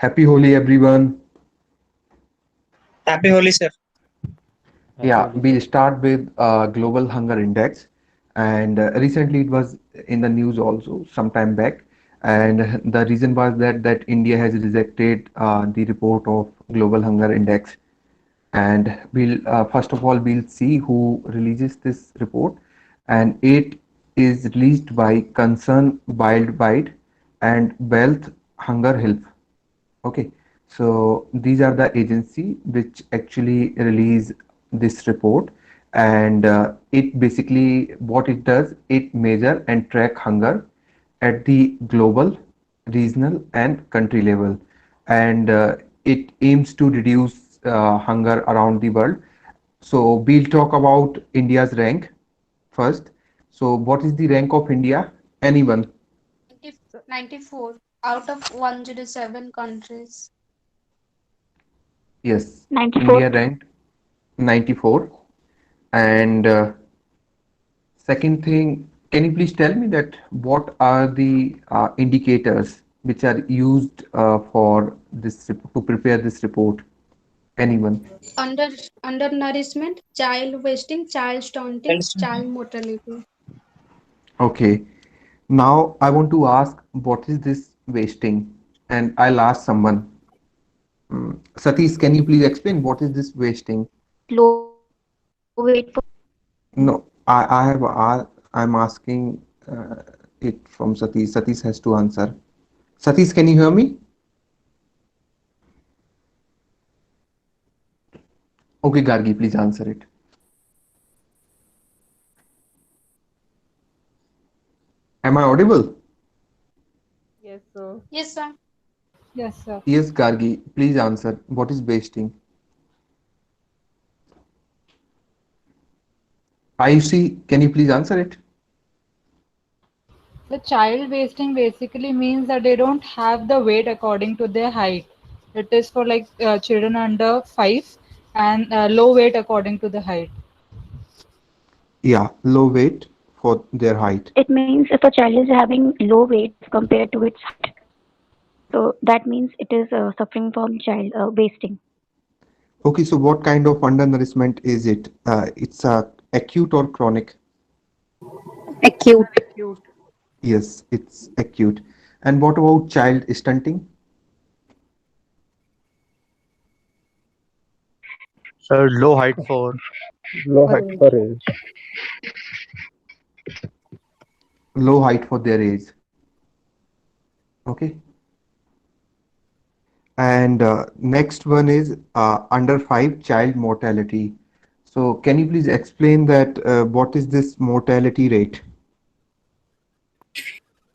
Happy Holi, everyone. Happy Holi, sir. Happy Yeah, Holi, we'll sir. start with Global Hunger Index. And recently it was in the news also some time back. And the reason was that India has rejected the report of Global Hunger Index. And we'll first of all we'll see who releases this report. And it is released by Concern Wildlife and Wealth Hunger Health. Okay, so these are the agency which actually release this report, and it basically what it does, it measure and track hunger at the global, regional, and country level, and it aims to reduce hunger around the world. So we'll talk about India's rank first. So what is the rank of India? Anyone? 94 out of 107 countries. Yes, 94th. India ranked 94. And second thing, can you please tell me that what are the indicators which are used for to prepare this report? Anyone? Under undernourishment, child wasting, child stunting, child mortality. Okay. Now I want to ask, what is this wasting? And I'll ask someone. Satish, can you please explain what is this wasting? Low weight for No, I'm asking it from Satish. Satish has to answer. Satish, can you hear me? Okay, Gargi, please answer it. Am I audible? Yes, sir. Yes, sir. Yes, sir. Yes, Gargi, please answer. What is wasting? Ayushi, can you please answer it? The child wasting basically means that they don't have the weight according to their height. It is for like children under 5 and low weight according to the height. Yeah, low weight for their height. it means if a child is having low weight as compared to its height, so that means it is suffering from child wasting. Okay, so what kind of undernourishment is it? It's acute or chronic? Acute. Acute. Yes, it's acute. And what about child stunting? Low height for Low height for age. Low height for their age. Okay. And next one is under 5 child mortality. So can you please explain that what is this mortality rate?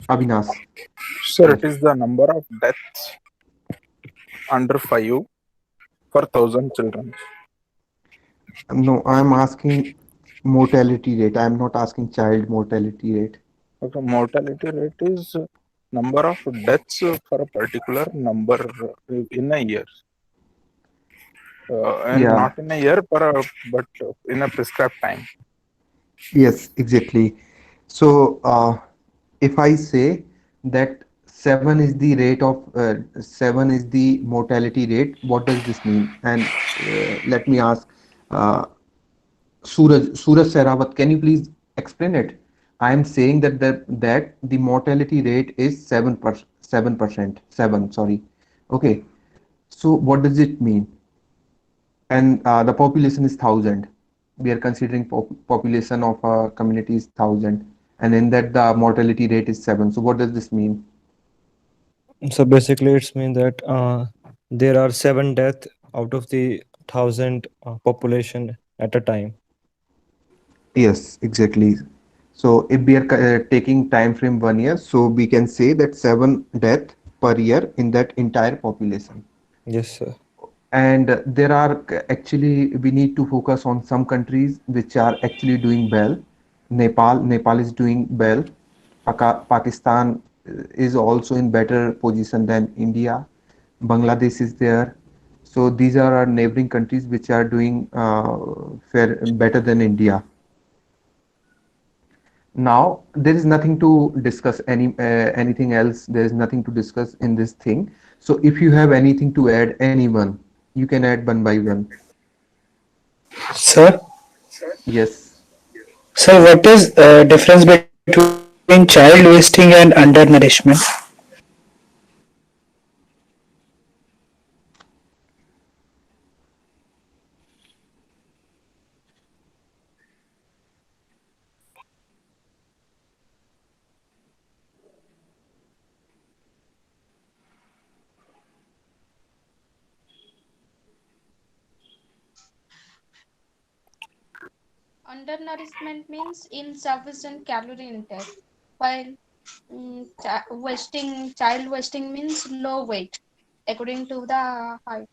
Avinash. Sir, Yes. it is the number of deaths under 5 per thousand children. No, I'm asking mortality rate. I'm not asking child mortality rate. Okay, mortality rate is number of deaths for a particular number in a year. And Yeah, not in a year, but in a prescribed time. yes, exactly. So, if I say that 7 is the mortality rate, what does this mean? And let me ask, uh, Suraj Sehrawat, can you please explain it? I am saying that the mortality rate is 7%, 7, sorry. Okay. So what does it mean? And the population is 1,000. We are considering population of a community is 1,000, and in that the mortality rate is 7. So what does this mean? So basically, it's mean that there are 7 death out of the 1,000 population at a time. Yes, exactly. So if we are taking time frame 1 year, so we can say that 7 death per year in that entire population. Yes, sir. And there are actually we need to focus on some countries which are actually doing well. Nepal is doing well. Pakistan is also in better position than India. Bangladesh is there. So these are our neighboring countries which are doing better than India. Now there is nothing to discuss anything else. There is nothing to discuss in this thing. So if you have anything to add, anyone, you can add one by one. Sir, Yes. sir, what is difference between child wasting and undernourishment? Undernourishment means insufficient calorie intake, while child wasting means low weight, according to the height.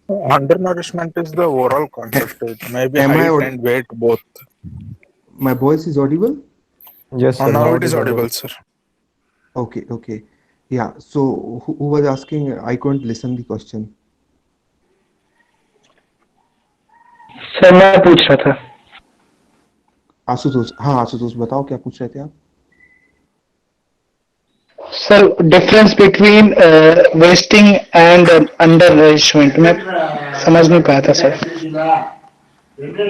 Undernourishment is the overall concept. It may be Am I height aud and weight both. My voice is audible? Yes, sir. Now Now it it is is audible, audible. sir. Okay, okay. Yeah. So who was asking? I couldn't listen the question. Sir मैं पूछ रहा था आशुतोष, हाँ आशुतोष बताओ क्या पूछ रहे थे आप? Sir difference between wasting and under nourishment मैं समझ नहीं पाया था सर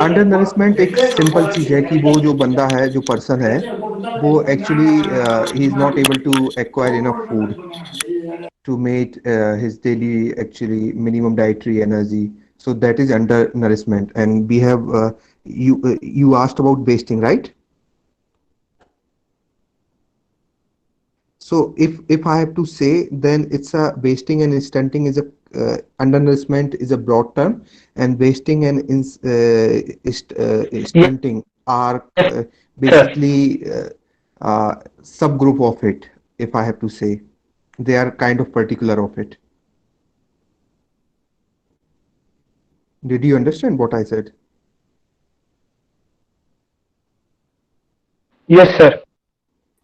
अंडर नरिशमेंट एक सिंपल चीज है कि वो जो बंदा है, जो पर्सन है, वो actually he is not able to acquire enough food to meet his daily actually minimum dietary energy. So that is undernourishment. And we have you asked about wasting, right? So if I have to say, then it's a wasting and stunting is a undernourishment is a broad term, and wasting and stunting are sir basically subgroup of it. If I have to say, they are kind of particular of it. Did you understand what I said? Yes sir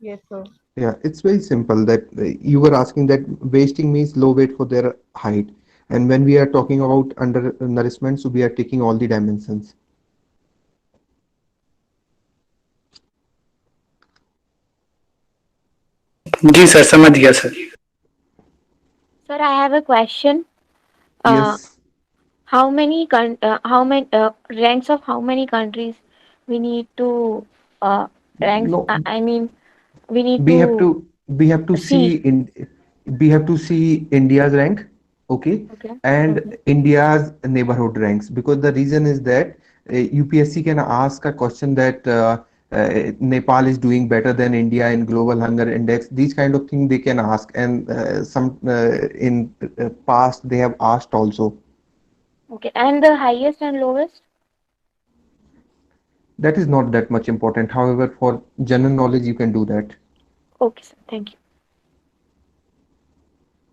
Yes, sir. Yeah, it's very simple that you were asking that wasting means low weight for their height. And when we are talking about undernourishment, so we are taking all the dimensions. जी sir समझ गया sir Sir, I have a question. Uh, Yes, how many ranks of how many countries we need to ranks? no, I mean, we need we have to to we have to see see. in we have to see India's rank, okay, Okay. and Okay. India's neighborhood ranks, because the reason is that UPSC can ask a question that Nepal is doing better than India in global hunger index. These kind of things they can ask, and some in past they have asked also. Okay. And the highest and lowest? That is not that much important. However, for general knowledge, you can do that. Okay, sir. Thank you.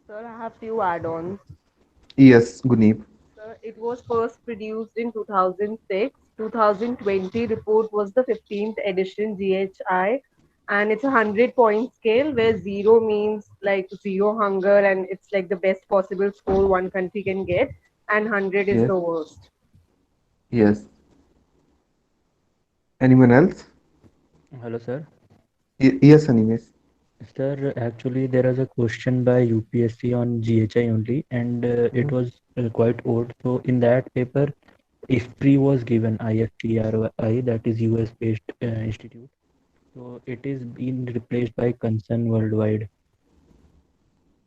Sir, I have few add-ons. Yes, Guneep. Sir, it was first produced in 2006. 2020 report was the 15th edition GHI, and it's a 100-point scale where zero means like zero hunger and it's like the best possible score one country can get, and 100 is Yes, the worst. yes. Anyone else? Hello, sir. Yes, Animes. Sir, actually, there was a question by UPSC on GHI only, and it Mhm. was quite old. So, in that paper, IFPRI was given, IFPRI, that is US-based institute. So, it is being replaced by Concern Worldwide.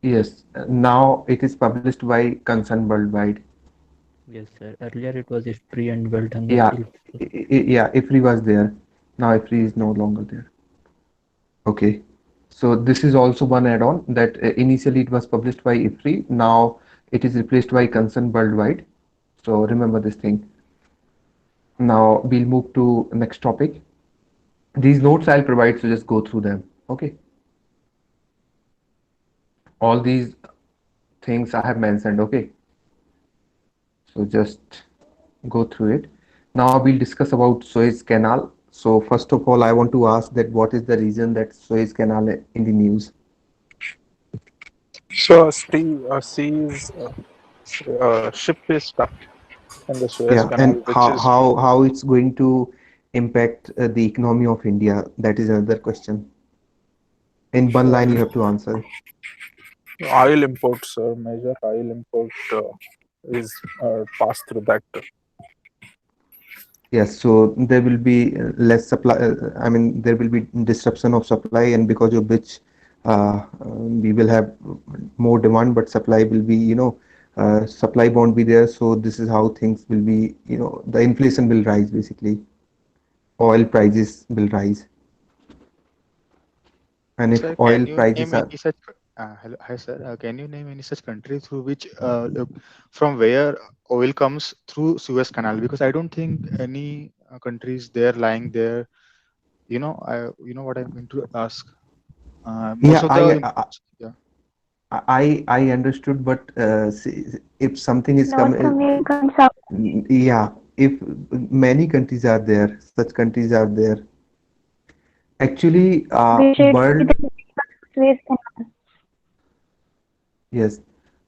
Yes. Now it is published by Concern Worldwide. Yes, sir. Earlier, it was IFPRI and World Hunger. Yeah, yeah. IFRI was there. Now IFRI is no longer there. Okay. So this is also one add-on that initially it was published by IFRI. Now it is replaced by Concern Worldwide. So remember this thing. Now we'll move to next topic. These notes I'll provide, so just go through them. Okay. All these things I have mentioned. Okay. So just go through it. Now we'll discuss about Suez Canal. So first of all, I want to ask that what is the reason that Suez Canal in the news? So, sea is ship is stuck. in the Suez Yeah, Canal, and which is how it's going to impact the economy of India? That is another question. In one line, you have to answer. oil imports, major oil import is passed through that. Yes, so there will be less supply. I mean, there will be disruption of supply, and because of which we will have more demand, but supply will be, supply won't be there. So this is how things will be. The inflation will rise basically. Oil prices will rise, and if Sir, can oil you prices name are, any such? Hello, hi sir. Can you name any such country through which, look, from where oil comes through Suez Canal? Because I don't think any countries there lying there. You know what I'm going to ask. Most yeah, of the imports. Yeah. I understood, but if something is North coming, American South. yeah, if many countries are there, such countries are there. Actually, Which it be world, the Suez Canal. yes.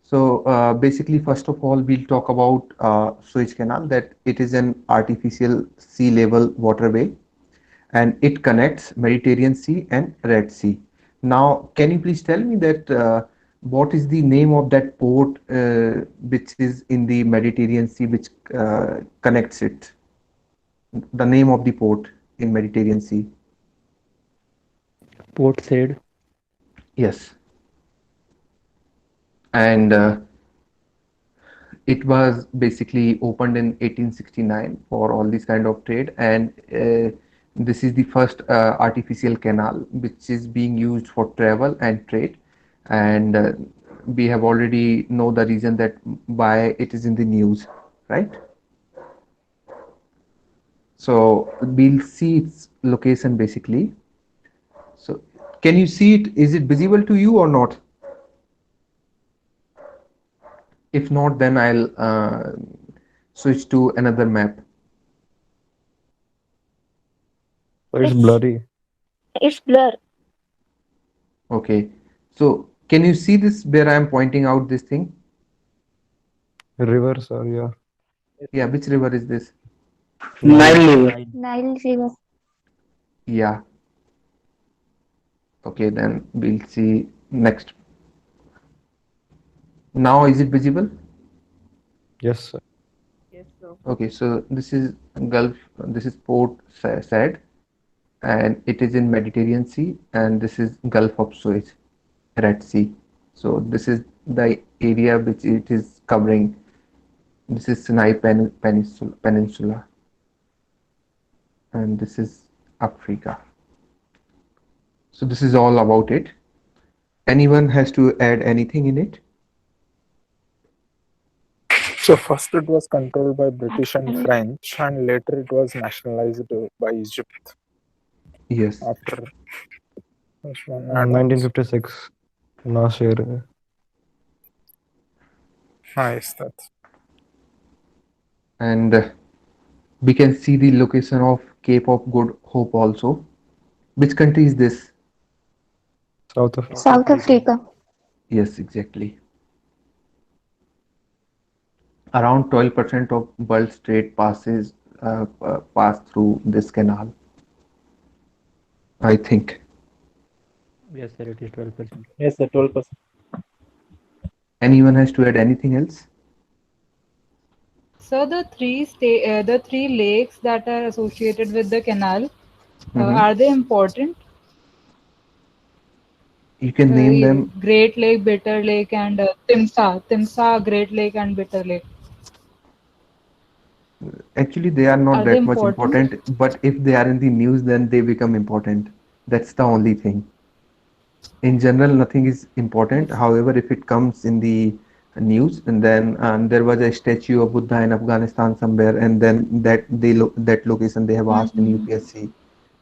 So basically, first of all, we'll talk about Suez Canal, that it is an artificial sea level waterway and it connects Mediterranean Sea and Red Sea. Now, can you please tell me that what is the name of that port which is in the Mediterranean Sea which connects it? The name of the port in Mediterranean Sea. Port Said. Yes. And it was basically opened in 1869 for all this kind of trade, and this is the first artificial canal which is being used for travel and trade, and we have already know the reason that why it is in the news, right? So we'll see its location basically. So can you see it? Is it visible to you or not? If not, then I'll switch to another map. So it's It's blurry. it's blur. Okay. So can you see this where I am pointing out this thing? Rivers or yeah. Yeah, which river is this? Nile Nile. River. Nile River. Yeah. Okay, then we'll see next. Now is it visible? Yes, sir. Yes, sir. Okay, so this is Gulf, this is Port Said, and it is in Mediterranean Sea, and this is Gulf of Suez, Red Sea. So this is the area which it is covering. This is Sinai Peninsula, and this is Africa. So this is all about it. Anyone has to add anything in it? So first it was controlled by British and French, and later it was nationalized by Egypt Yes. after this one add-ons. 1956. Nasir. Nice, that's And we can see the location of Cape of Good Hope also. Which country is this? South Africa. South Africa. Yes, exactly. Around 12% of world's trade pass through this canal, I think. Yes, sir. It is 12%. Yes, sir, 12%. Anyone has to add anything else? So the three lakes that are associated with the canal, are they important? You can name them. Great Lake, Bitter Lake, and Timsah, Great Lake, and Bitter Lake. Actually, they are not Are they that much important? important, but if they are in the news, then they become important. That's the only thing. In general, nothing is important. Yes. However, if it comes in the news, and then there was a statue of Buddha in Afghanistan somewhere, and then that location they have asked in Mm-hmm. UPSC,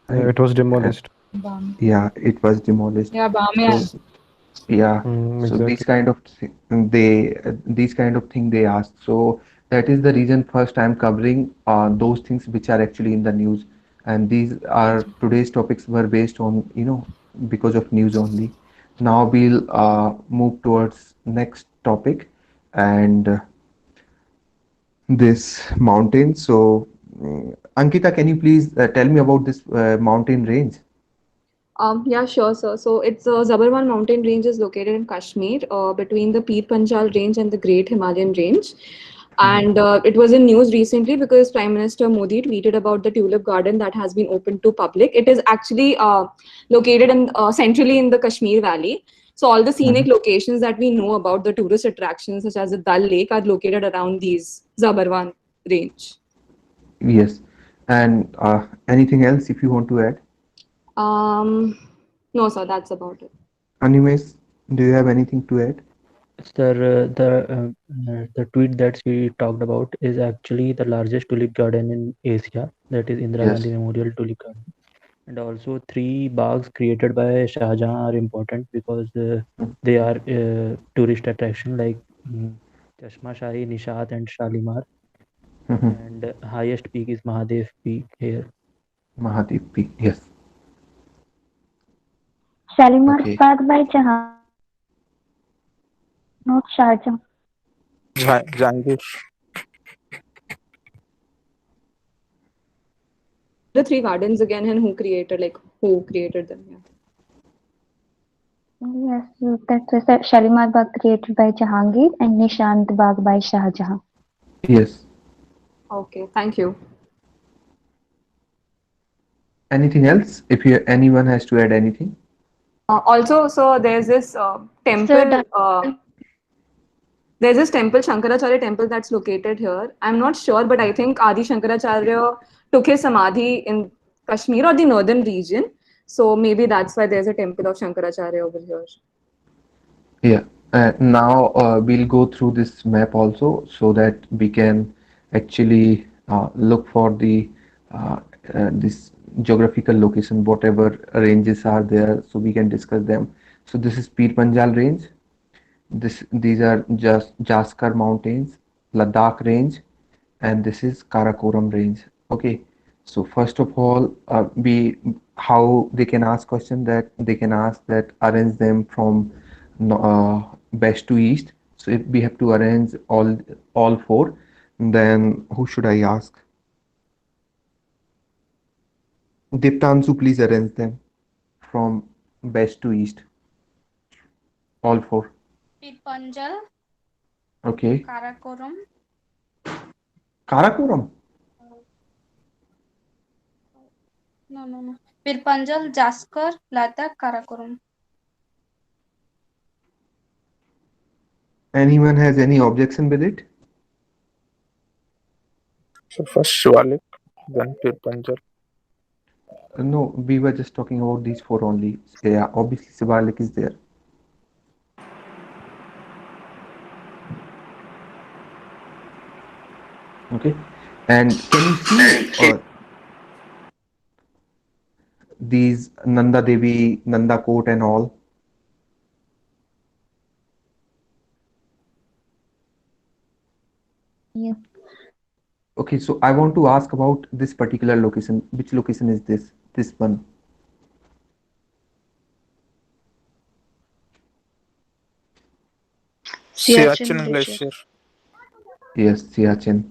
Yeah, right? it was demolished. Bam. Yeah, it was demolished. Yeah, So Bamiyan. yeah, so Exactly. these kind of thing they ask. So that is the reason first I'm covering those things which are actually in the news, and these are today's topics were based on because of news only. Now we'll move towards next topic, and this mountain. So, Ankita, can you please tell me about this mountain range? Yeah, sure, sir. So it's Zabarwan mountain range is located in Kashmir, between the Pir Panjal range and the Great Himalayan range. And it was in news recently because Prime Minister Modi tweeted about the tulip garden that has been opened to public. It is actually located in centrally in the Kashmir Valley. So all the scenic locations that we know about the tourist attractions, such as the Dal Lake, are located around these Zabarwan range. Yes. And anything else if you want to add? No, sir, that's about it. Animes, do you have anything to add? Sir, the tweet that we talked about is actually the largest tulip garden in Asia, that is Indira Yes. Gandhi Memorial Tulip Garden. And also 3 bags created by Shah Jahan are important because they are tourist attraction like Chashma Shahi, Nishat and Shalimar. And highest peak is Mahadev Peak here. Mahadev Peak, yes. Shalimar Okay. Bagh by Jahan, not Sharjah. Jangir. The 3 gardens again, and who created them? Yeah. Yes, that's Shalimar Bagh created by Jahangir and Nishant Bagh by Shah Jahan. Yes. Okay, thank you. Anything else? If anyone has to add anything? Also, so there's this temple. There's this temple, Shankaracharya temple, that's located here. I'm not sure, but I think Adi Shankaracharya took his samadhi in Kashmir or the northern region. So maybe that's why there's a temple of Shankaracharya over here. Yeah. Now we'll go through this map also so that we can actually look for the this geographical location, whatever ranges are there, so we can discuss them. So this is Pir Panjal range. These are just Jaskar Mountains, Ladakh range, and this is Karakoram range. Okay. So first of all, how they can ask question, that they can ask that arrange them from west to east. So if we have to arrange all 4, then who should I ask? Diptansu, please arrange them from west to east. All 4. Pir Panjal, Okay. Karakoram, Karakoram. no. Pir Panjal, Jaskar, Ladakh, Karakoram. Anyone has any objection with it? So first Shivalik, then Pir Panjal. No, we were just talking about these 4 only. Yeah, obviously Shivalik is there. Okay. And can you see these Nanda Devi, Nanda Court and all? Yeah. Okay, so I want to ask about this particular location. Which location is this? This one. Siachen Glacier. Yes, Siachen.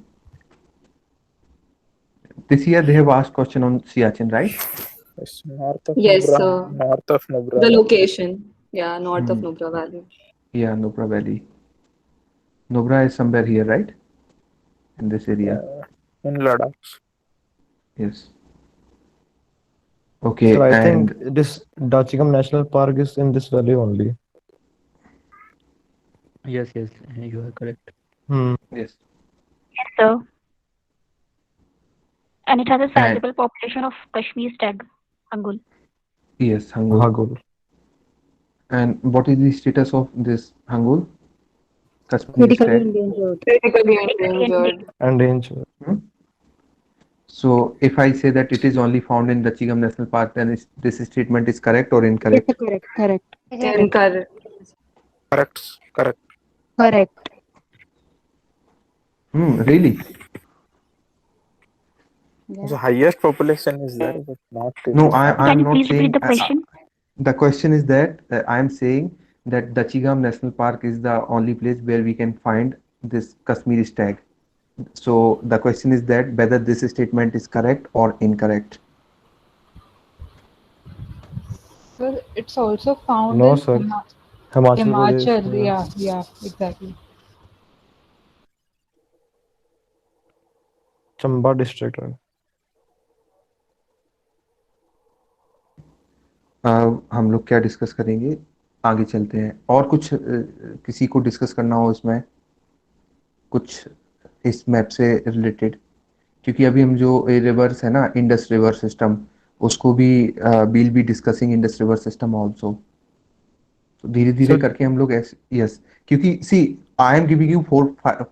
This year they have asked question on Siachen, right? It's north of Yes, Nubra. sir. North of Nubra. The location. Yeah, north of Nubra Valley. Yeah, Nubra Valley. Nubra is somewhere here, right? In this area. In Ladakh. Yes. Okay, So I and think this Dachigam National Park is in this valley only. Yes, you are correct. yes. Yes, sir. And it has a sizable population of Kashmir stag, Angul. Yes, Hangul. Hagul. And what is the status of this Hangul? Kashmir Critically stag. endangered. Critically endangered. Endangered. So if I say that it is only found in Dachigam National Park, then this statement is correct or incorrect? Correct. Incorrect. Correct. Really? The highest population is there, but not. No, I'm Can you not please saying. repeat the question? The question is that I'm saying that Dachigam National Park is the only place where we can find this Kashmiri stag. So the question is that whether this statement is correct or incorrect. Sir, it's also found No, in sir. Himachal Pradesh. Himachal. Yeah, exactly. Chamba district. Right? हम लोग क्या discuss करेंगे, आगे चलते हैं। और कुछ किसी को डिस्कस करना हो इसमें कुछ इस मैप से रिलेटेड, क्योंकि अभी हम जो रिवर्स है ना, इंडस रिवर सिस्टम, उसको भी will be discussing Indus river system also. तो धीरे धीरे So करके हम लोग ऐसे, यस, क्योंकि see I am giving you 4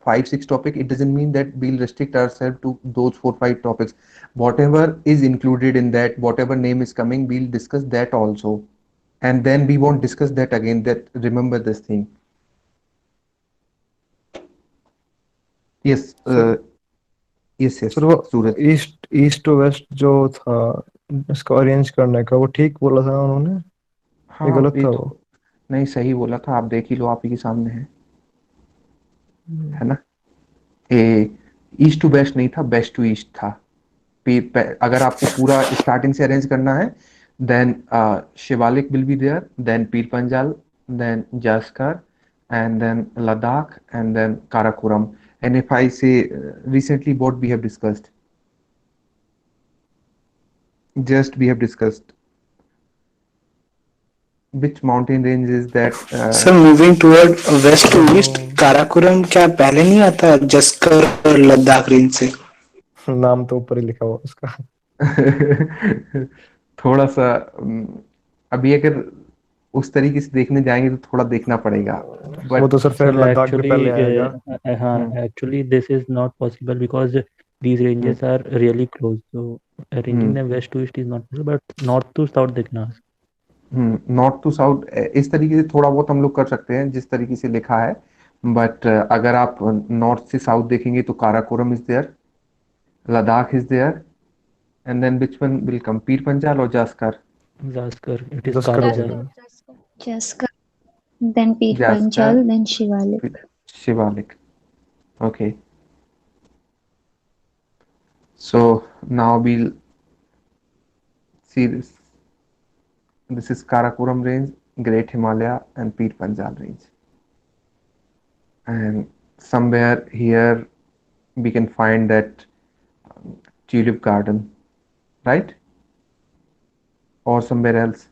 5 6 topic, it doesn't mean that we'll restrict ourselves to those 4 5 topics. Whatever is included in that, whatever name is coming, we'll discuss that also, and then we won't discuss that again. That remember this thing. Yes, sir, yes, yes, sir वो Suraj. East to waste जो था इसको arrange करने का, वो ठीक बोला था उन्होंने, ये हाँ गलत ये था तो वो? नहीं, सही बोला था, आप देख ही लो, आप ही के सामने है ना। ए ईस्ट टू वेस्ट नहीं था, वेस्ट टू ईस्ट था। अगर आपको पूरा स्टार्टिंग से अरेंज करना है, then Shivalik will be there, then Pir Panjal, then Zanskar, and then Ladakh, and then Karakoram. And if I say recently what we have discussed, just we have discussed which mountain range is that sir moving toward west to east, तो काराकोरम क्या पहले नहीं आता जस्कर और Ladakh range से? नाम तो ऊपर ही लिखा हुआ उसका। थोड़ा सा अभी अगर उस तरीके से देखने जाएंगे तो थोड़ा देखना पड़ेगा, वो बट तो सर फिर Sir, लद्दाख भी पहले आएगा। actually, this is not possible because these ranges are really close. So arranging them west to east is not possible, but north to south देखना। नॉर्थ टू साउथ इस तरीके से थोड़ा बहुत हम लोग कर सकते हैं जिस तरीके से लिखा है, बट अगर आप नॉर्थ से साउथ देखेंगे तो Karakoram is there, Ladakh is there, and then which one will come, Pir Panjal और Zanskar? Jaskar, it is Zanskar Kara बोला। Jal. Jaskar, then Pir Zanskar, Panjal, then Shivalik. Shivalik, okay. So now we'll see this. This is Karakoram range, Great Himalaya, and Pir Panjal range. And somewhere here we can find that tulip garden, right? Or somewhere else,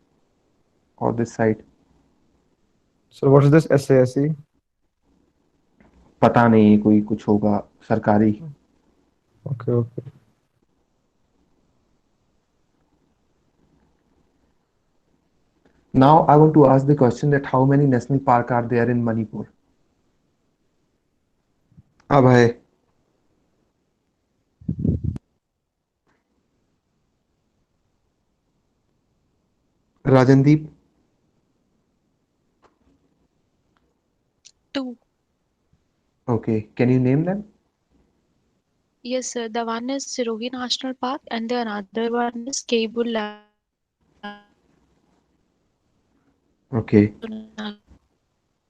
or this side. So what is this SASE? पता नहीं, कोई कुछ होगा सरकारी। Okay, okay. Now I want to ask the question that how many national park are there in Manipur? अब है Rajandeep? 2. Okay, can you name them? Yes, sir. The one is Sirohi National Park and the another one is Kabul. Okay.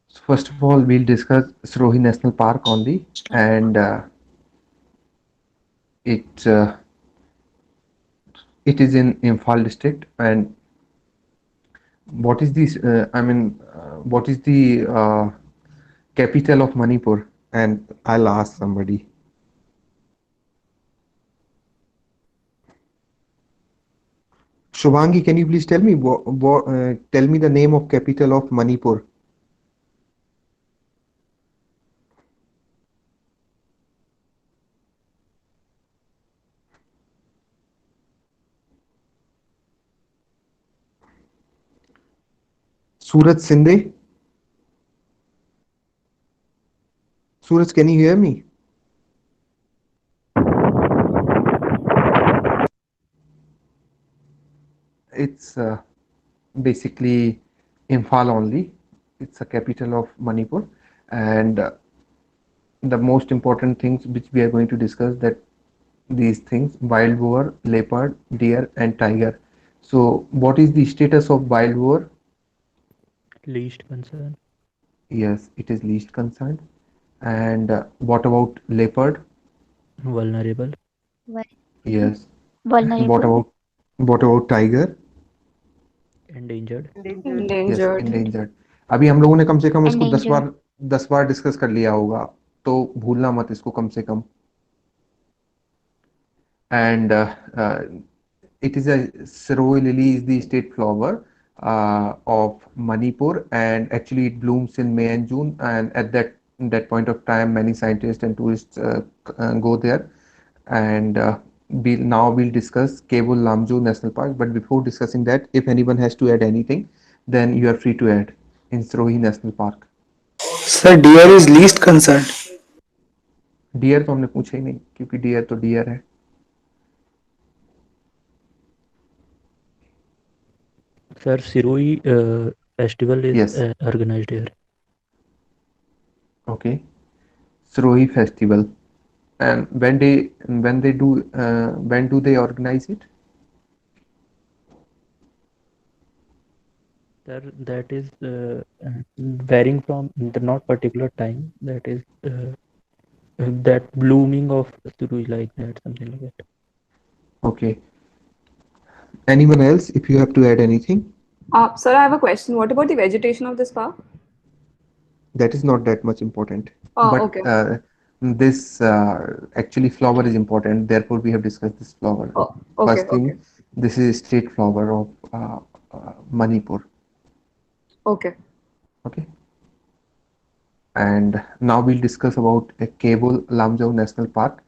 So first of all, we'll discuss Sirohi National Park only, and it is in Imphal district. And what is this? What is the capital of Manipur? And I'll ask somebody. Shubhangi, can you please tell me tell me the name of capital of Manipur? Suraj Sindhe? Suraj, can you hear me? It's basically Imphal only. It's a capital of Manipur, and the most important things which we are going to discuss, that these things: wild boar, leopard, deer, and tiger. So what is the status of wild boar? Least concern. Yes, it is least concerned. And what about leopard? Vulnerable. Yes. Vulnerable. What about tiger? Endangered. Yes Endangered. endangered. अभी हम लोगों ने कम से कम इसको Endangered. 10 बार discuss कर लिया होगा, तो भूलना मत इसको कम से कम. And it is a Siroi lily is the state flower of Manipur, and actually it blooms in May and June. And at that point of time, many scientists and tourists go there. And now we'll discuss Kebul Lamjung National Park. But before discussing that, if anyone has to add anything, then you are free to add in Sirohi National Park. Sir, deer is least concerned. Deer तो हमने पूछा ही नहीं, क्योंकि dear तो dear है. Sir, Siroi festival is Yes. organized here. Okay. Sirohi festival. And when do they organize it? Sir, that is varying from the not particular time. That is that blooming of Siroi, like that, something like that. Okay. Anyone else, if you have to add anything? Sir, I have a question. What about the vegetation of this park? That is not that much important. Oh, But okay. this actually flower is important. Therefore, we have discussed this flower. Oh, okay, First thing, okay. this is state flower of Manipur. Okay. Okay. And now we'll discuss about Kebul Lamjung National Park.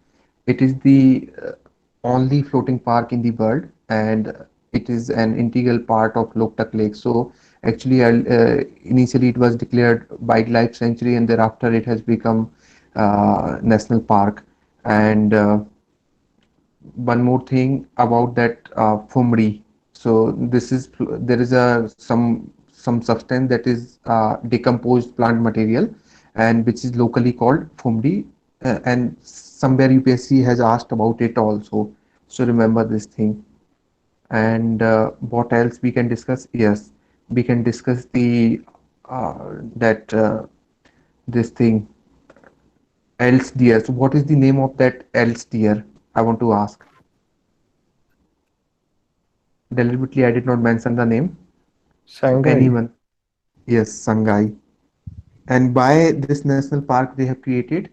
It is the only floating park in the world, and it is an integral part of Loktak Lake. So actually, initially it was declared wildlife sanctuary, and thereafter it has become national park. And one more thing about that Fumri. So there is some substance that is decomposed plant material, and which is locally called Fumri. And somewhere UPSC has asked about it also. So remember this thing. And what else we can discuss? Yes, we can discuss the that this thing else deer. So what is the name of that else deer? I want to ask. Deliberately, I did not mention the name. Shanghai. Anyone? Yes, Sangai. And why this national park they have created?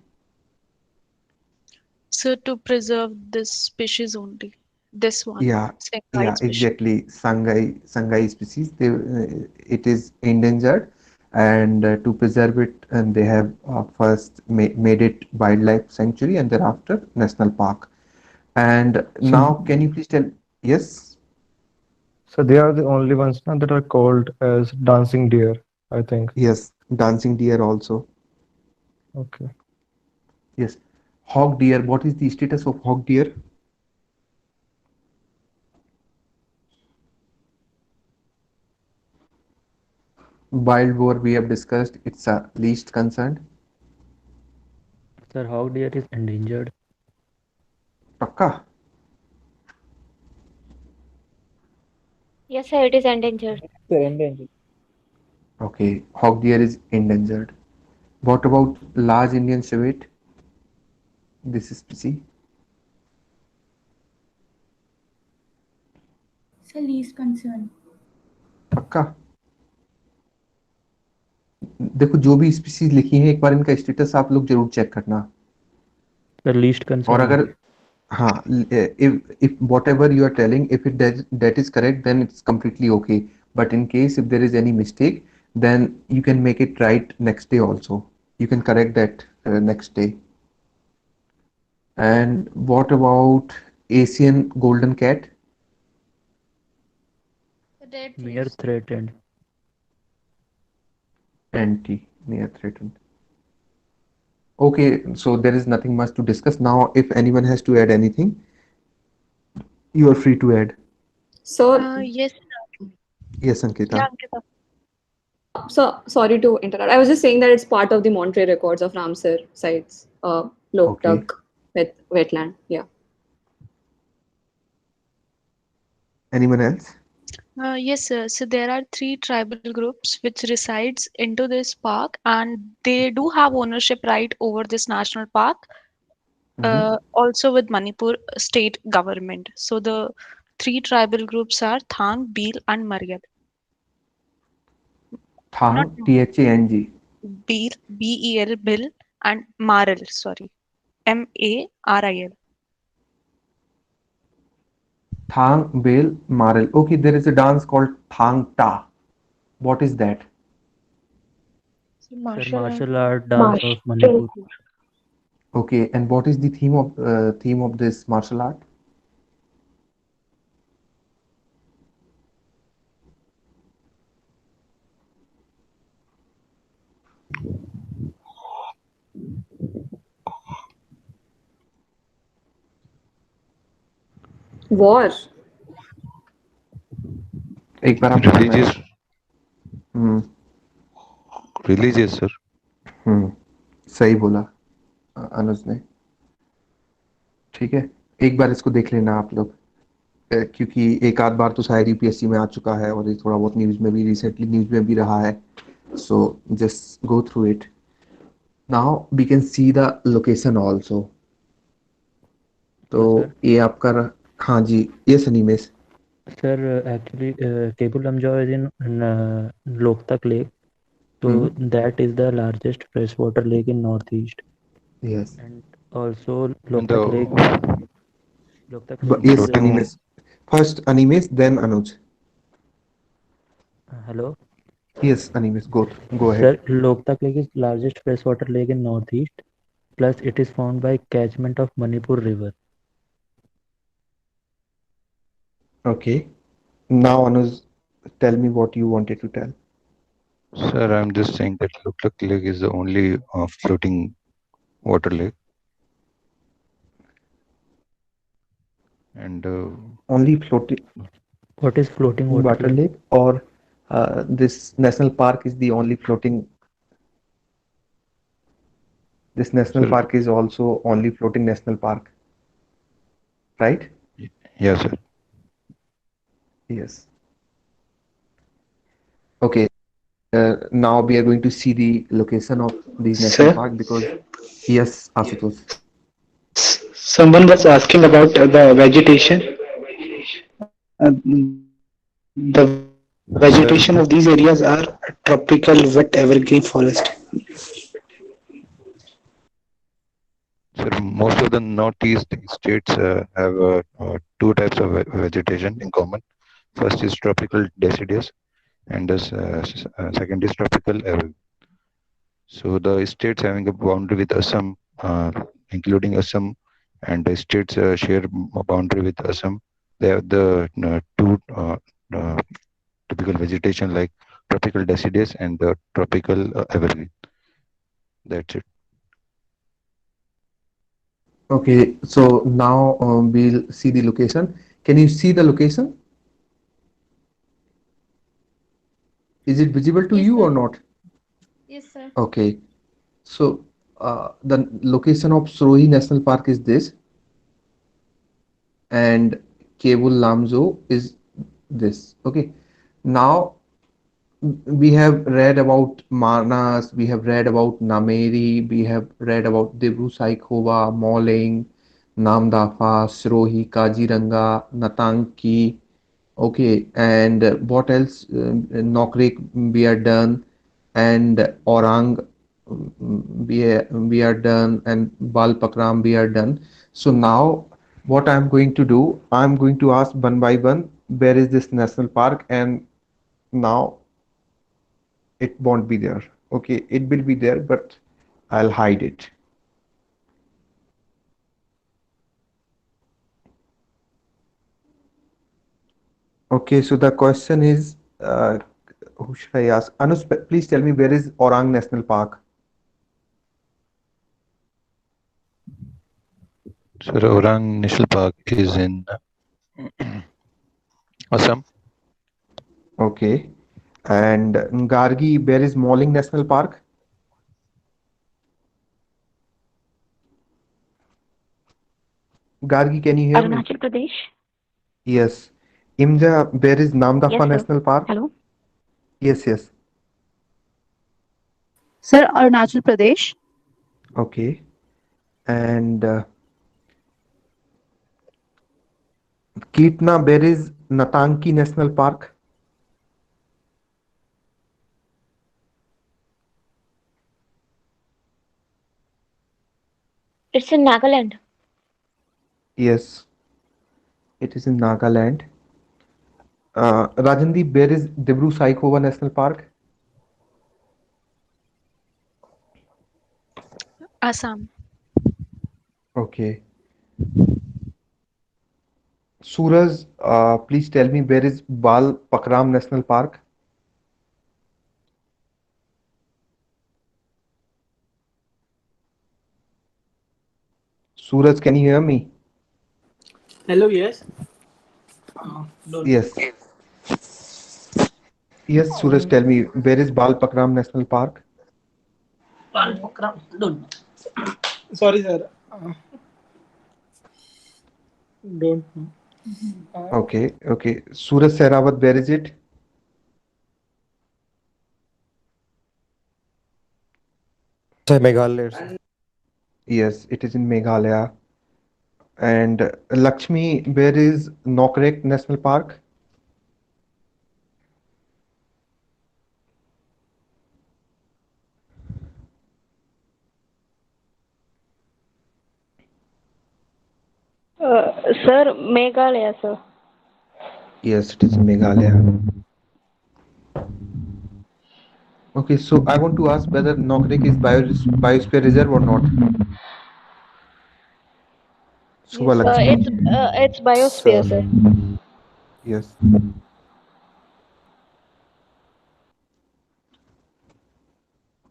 So to preserve this species only, this one, Yeah, Sakai species. exactly. Sangai species. It is endangered, and to preserve it, and they have first made it wildlife sanctuary, and thereafter national park. And now, can you please tell? Yes. So they are the only ones now that are called as dancing deer, I think. Yes, dancing deer also. Okay. Yes. Hog deer. What is the status of hog deer? Wild boar we have discussed. It's least concerned. Sir, hog deer is endangered. Pakka. Yes, sir, it is endangered. They're endangered. Okay, hog deer is endangered. What about large Indian civet? This is species. It's a least concern. पक्का. देखो जो भी species लिखी है, एक बार इनका status आप लोग जरूर चेक करना. The least और concern. अगर हाँ, if whatever you are telling, if that is correct, then it's completely okay. But in case if there is any mistake, then you can make it right next day also. You can correct that next day. And what about Asian golden cat? Red Mere list. threatened. Anti, near threatened. Okay, so there is nothing much to discuss now. If anyone has to add anything, you are free to add. So, Yes. Yes, Ankita. Yeah, Ankita. so sorry to interrupt. I was just saying that it's part of the Monterey Records of Ramsar sites, Loktak wetland. Yeah. Anyone else? Yes, sir. So there are three tribal groups which resides into this park, and they do have ownership right over this national park. Also with Manipur state government. So the three tribal groups are Thang, Beel, and Maryal. Not Thang, Thang. Beel, Bel, Bill, and Maril. Sorry, Maril. Thang, Bel, Maril. Okay, there is a dance called Thang Ta. What is that? Sir, martial art dance of Manipur. Okay, and what is the theme of this martial art? War. एक बार आप Religious, हम्म religious, sir. सही बोला अनुज ने। ठीक है, एक बार इसको देख लेना आप लोग, क्योंकि एक आध बार तो शायद यूपीएससी में आ चुका है और ये थोड़ा बहुत न्यूज में भी, रिसेंटली न्यूज में भी रहा है। So just go through it. Now we can see the location also. तो ये आपका हाँ जी, yes Animesh. Sir, actually, Kebul Lamjaw is in Loktak Lake. So that is the largest freshwater lake in Northeast. Yes. And also And Loktak Lake. Loktak Lake Yes, is Animesh. First Animesh, then Anuj. hello. Yes, Animesh, go Sir, ahead. Loktak Lake is largest freshwater lake in Northeast. Plus, it is formed by catchment of Manipur River. Okay. Now Anuj, tell me what you wanted to tell. Sir, I'm just saying that Luklak Lake is the only floating water lake. And Only floating What is floating water lake, or this national park is the only floating? This national Sir, park is also only floating national park, right? yes, sir. Yes. Okay. Now we are going to see the location of the national Sir? park, because yes, Asutosh. Someone was asking about the vegetation. The vegetation of these areas are tropical wet evergreen forest. Sir, most of the northeast states have two types of vegetation in common. First is tropical deciduous, and the second is tropical evergreen. So the states having a boundary with Assam, including Assam, and the states share a boundary with Assam. They have the two typical vegetation like tropical deciduous and the tropical evergreen. That's it. Okay, so now we'll see the location. Can you see the location? Is it visible to you or not? Yes, sir. Okay, so the location of Sohi National Park is this, and Kebul Lamjo is this. Okay, now we have read about Manas, we have read about Nameri, we have read about Debru Saikhova, Moling, Namdafa, Sirohi, Kaziranga, Natanki. Okay, and what else? Nokrek we are done, and Orang we are done, and Balpakram we are done. So now what I'm going to do, I'm going to ask one by one, where is this national park, and now it won't be there. Okay, it will be there, but I'll hide it. Okay, so the question is, who should I ask? Anus, please tell me, where is Orang National Park? Sir, Orang National Park is in Assam. Okay, and Gargi, where is Moling National Park? Gargi, can you hear me? Arunachal Pradesh. Yes. Imja, where is Namdafa Yes, sir. National Park? Hello. Yes, yes. Sir, Arunachal Pradesh. Okay. And Kitna Berries Natanki National Park. It's in Nagaland. Yes, it is in Nagaland. Rajandeep, where is Dibru Saikhowa National Park? Assam. Okay. Suraj, please tell me where is Bal Pakram National Park? Suraj, can you hear me? Hello, yes. Yes. Yes, Suraj, tell me where is Bal Pakram National Park? Don't. Sorry, sir. Don't know. Okay, okay. Suraj Sehrawat, where is it? So Meghalaya. Yes, it is in Meghalaya. And Lakshmi, where is Nokrek National Park? Sir, Meghalaya, sir. Yes, it is in Meghalaya. Okay, so I want to ask whether Nokrek is biosphere reserve or not. Subha Lakshmi. It's biosphere, sir. Yes.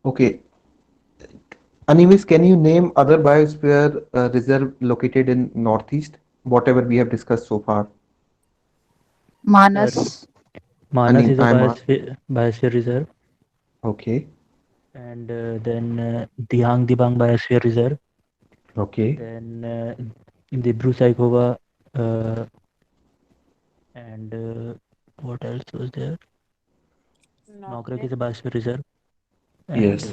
Okay. Animis, can you name other biosphere reserve located in Northeast? Whatever we have discussed so far. Manas. Manas is a I'm biosphere reserve. Okay. And then Dihang Dibang Biosphere Reserve. Okay. Then Dibru Saikhowa. And what else was there? Nokrek is a biosphere reserve. And, Yes.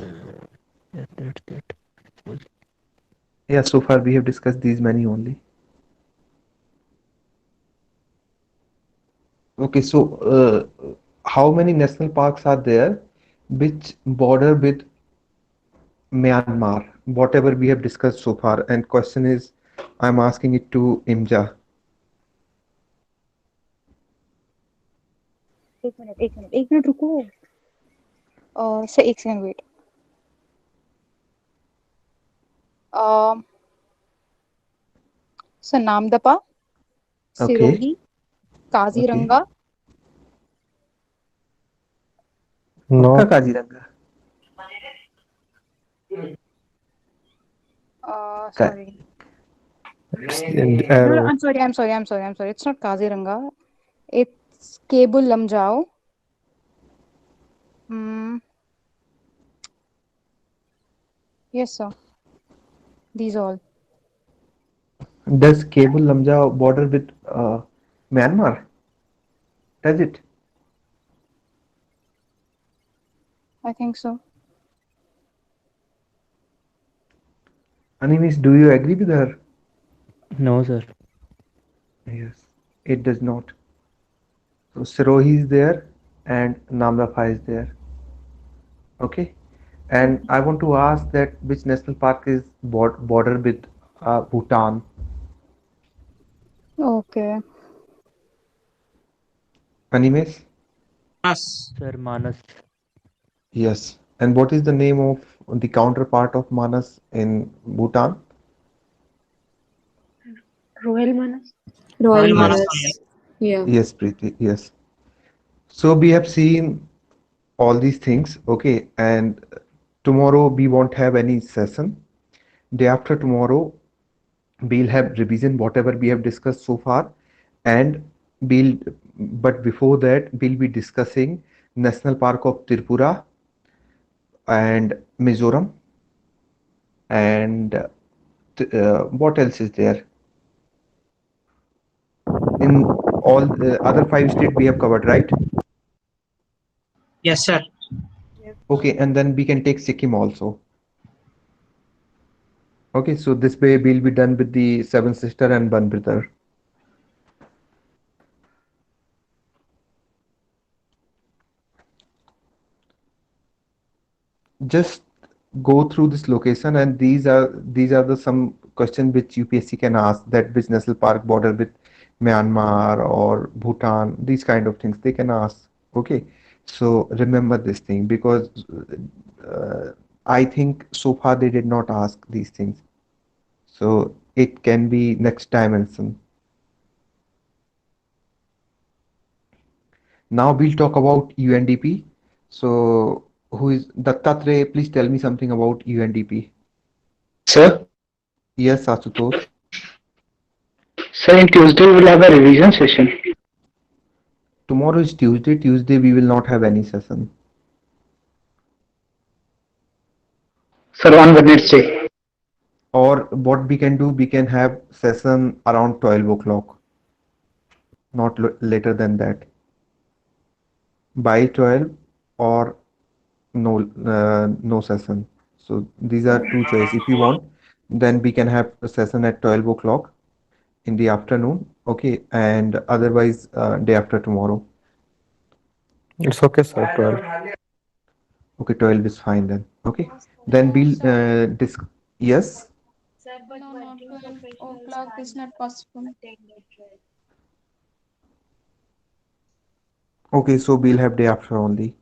yeah, that's it. Yeah, so far we have discussed these many only. Okay, so how many national parks are there which border with Myanmar? Whatever we have discussed so far, and question is, I'm asking it to Imja. एक minute रुको sir एक second wait sir Namdapha Okay. Sirohi Kaziranga पक्का Kaziranga. sorry no, I'm sorry it's not Kaziranga it's Kebul Lamjao yes sir these all Does Cable Lamjao border with Myanmar? Does it? I think so. Animis, do you agree with her? No, sir. Yes, it does not. So Sirohi is there and Namdapha is there. Okay. And I want to ask that which national park is border with Bhutan? Okay. Animes? Sir, Manas. Yes. And what is the name of the counterpart of Manas in Bhutan? Royal Manas. Royal Manas. Yeah. Yes, Preeti. Yes. So we have seen all these things. Okay. And tomorrow we won't have any session. Day after tomorrow, we'll have revision whatever we have discussed so far. And but before that, we'll be discussing National Park of Tripura and Mizoram. And what else is there? In all the other 5 states we have covered, right? Yes, sir. Okay, and then we can take Sikkim also. Okay, so this way we'll be done with the Seven Sister and One Brother. just go through this location, and these are the some questions which UPSC can ask, that which national park border with Myanmar or Bhutan, these kind of things they can ask. Okay, so remember this thing, because I think so far they did not ask these things, so it can be next time and some. Now we'll talk about UNDP. So who is Dattatreya? Please tell me something about UNDP. Sir, Yes, Asutosh. sir, in Tuesday we'll have a revision session. Tomorrow is Tuesday. Tuesday we will not have any session. Sir, on Wednesday. Or what we can do, we can have session around 12 o'clock, not later than that. By 12 or no session. So these are two choices. If you want, then we can have a session at 12 o'clock in the afternoon. Okay, and otherwise day after tomorrow. It's okay, sir. 12. Okay, 12 is fine then. Okay, then we'll yes. Sir, but no, 12 o'clock is not possible. Okay, so we'll have day after only.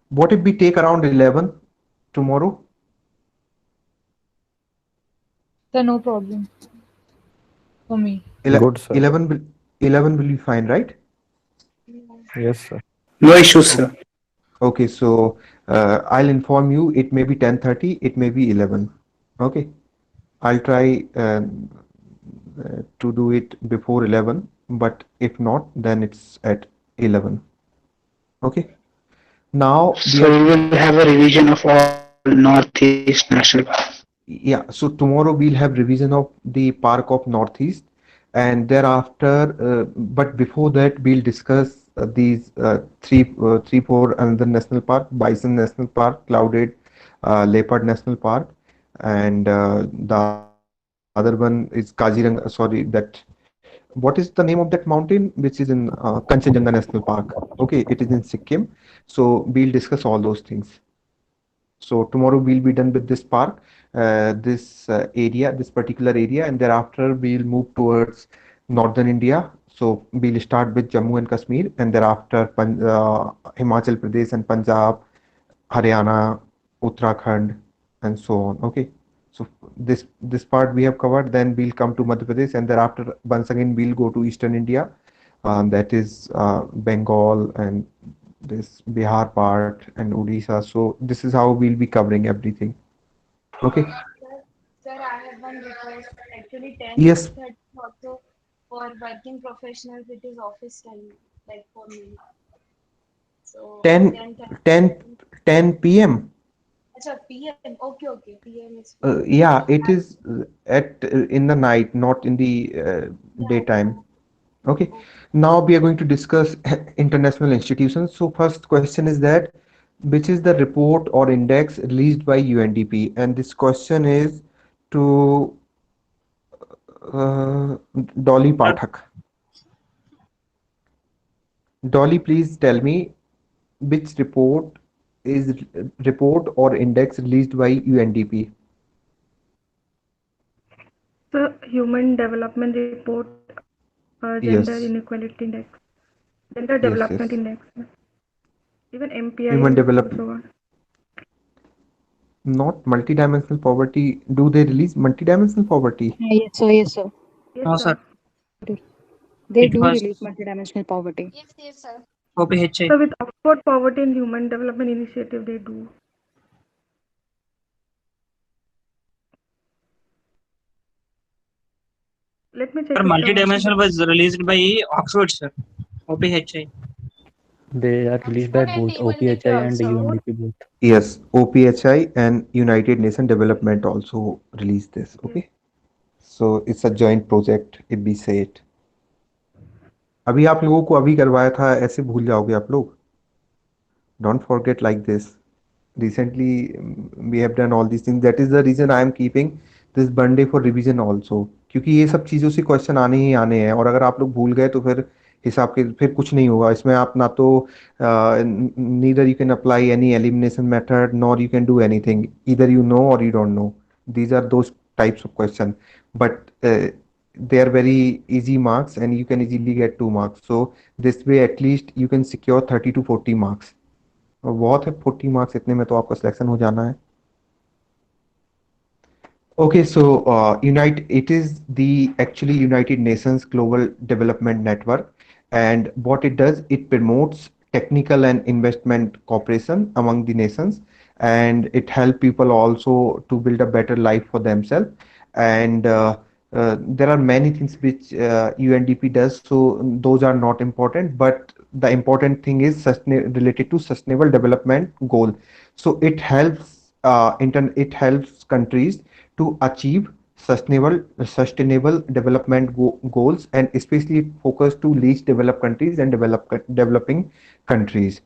What if we take around 11 tomorrow? So no problem for me. Good, sir. 11 will be fine, right? Yes, sir. No issues, sir. Okay, so I'll inform you. It may be 10:30, it may be 11. Okay, I'll try to do it before 11, but if not, then it's at 11. Okay. Now So we will have a revision of all Northeast National Park. Yeah, so tomorrow we'll have revision of the Park of Northeast, and thereafter, but before that, we'll discuss these three, four another national park: Bison National Park, Clouded Leopard National Park, and the other one is Kaziranga. Sorry, that what is the name of that mountain which is in Kanchenjunga National Park? Okay, it is in Sikkim. So we'll discuss all those things. So tomorrow we'll be done with this park, this area, this particular area, and thereafter we'll move towards northern India. So we'll start with Jammu and Kashmir, and thereafter Himachal Pradesh and Punjab, Haryana, Uttarakhand, and so on. Okay. So this part we have covered. Then we'll come to Madhya Pradesh, and thereafter once again we'll go to eastern India, that is Bengal and this Bihar part and Odisha. So this is how we'll be covering everything. Okay. Sir, I have one request. Actually, 10 Yes. to 30 also for working professionals, it is office time, like for me. So 10 p.m. Achha, PM. Okay, PM is Yeah, it is at in the night, not in the daytime. Okay. Now we are going to discuss international institutions. So first question is that which is the report or index released by UNDP? And this question is to Dolly Pathak. Dolly, please tell me which report or index released by UNDP? The Human Development Report, Gender Yes. Inequality Index, Gender Yes, Development yes. Index. Even MPI Human is development. also one. Not multidimensional poverty. Do they release multidimensional poverty? Yes, sir. Yes, sir. Yes, No, sir. sir. They It do was release multidimensional poverty. Yes, sir. OPHA. So with Oxford Poverty and Human Development Initiative, they do. Let me check Sir, with multidimensional was released by Oxford, sir. OPHA. They are released by both OPHI and UNDP both. Yes, OPHI and United Nations Development also released this. Okay, so it's a joint project if we say it. अभी आप लोगों को अभी करवाया था, ऐसे भूल जाओगे आप लोग. Don't forget like this. Recently we have done all these things. That is the reason I am keeping this Monday for revision also. क्योंकि ये सब चीज़ों से क्वेश्चन आने ही आने हैं, और अगर आप लोग भूल गए तो फिर हिसाब के फिर कुछ नहीं होगा इसमें। आप ना तो neither you can apply any elimination method nor you can do anything, either you know और you don't know. These are those types of question, but they are very easy marks and you can easily get 2 marks. So this way at least you can secure 30 to 40 marks. और बहुत है 40 marks, इतने में तो आपका selection हो जाना है। Okay, so it is the actually United Nations Global Development Network, and what it does, it promotes technical and investment cooperation among the nations, and it help people also to build a better life for themselves. And there are many things which UNDP does, so those are not important, but the important thing is related to sustainable development goal. So it helps it helps countries to achieve sustainable development goals, and especially focus to least developed countries and developing countries.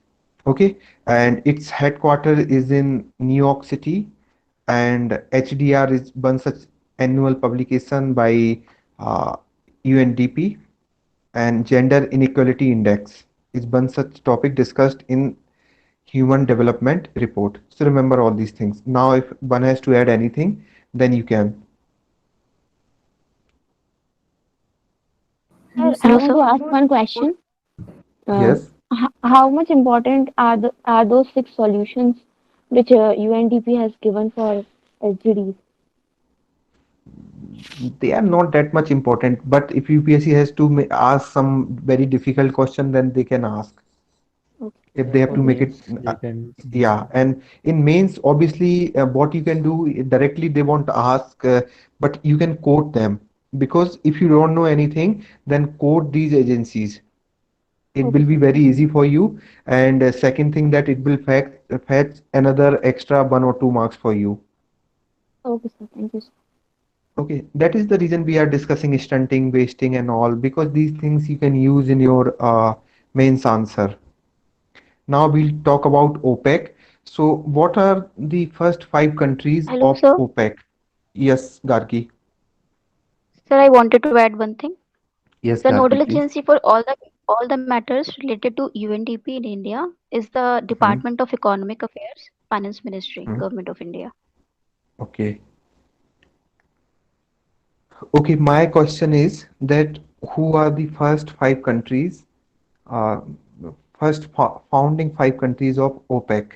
Okay, and its headquarter is in New York City, and HDR is one such annual publication by UNDP, and Gender Inequality Index is one such topic discussed in Human Development Report. So remember all these things. Now, if one has to add anything, then you can. Sir, I Hello, want sir. to ask one question. Yes. How much important are those 6 solutions which UNDP has given for SDGs? They are not that much important, but if UPSC has to ask some very difficult question, then they can ask. If Yeah, they have for to make it, mains they can. yeah. And in mains, obviously, what you can do directly, they won't ask, but you can quote them, because if you don't know anything, then quote these agencies. It will Okay, be sir. very easy for you. And second thing, that it will fetch another extra 1 or 2 marks for you. Okay, sir. Thank you, sir. Okay, that is the reason we are discussing stunting, wasting, and all, because these things you can use in your mains answer. Now we'll talk about OPEC. So, what are the first 5 countries Hello, of sir. OPEC? Yes, Gargi. Sir, I wanted to add one thing. Yes, The nodal Gargi, please. agency for all the matters related to UNDP in India is the Hmm. Department of Economic Affairs, Finance Ministry, Hmm. Government of India. Okay. Okay, my question is that who are the first 5 countries, uh, founding 5 countries of OPEC?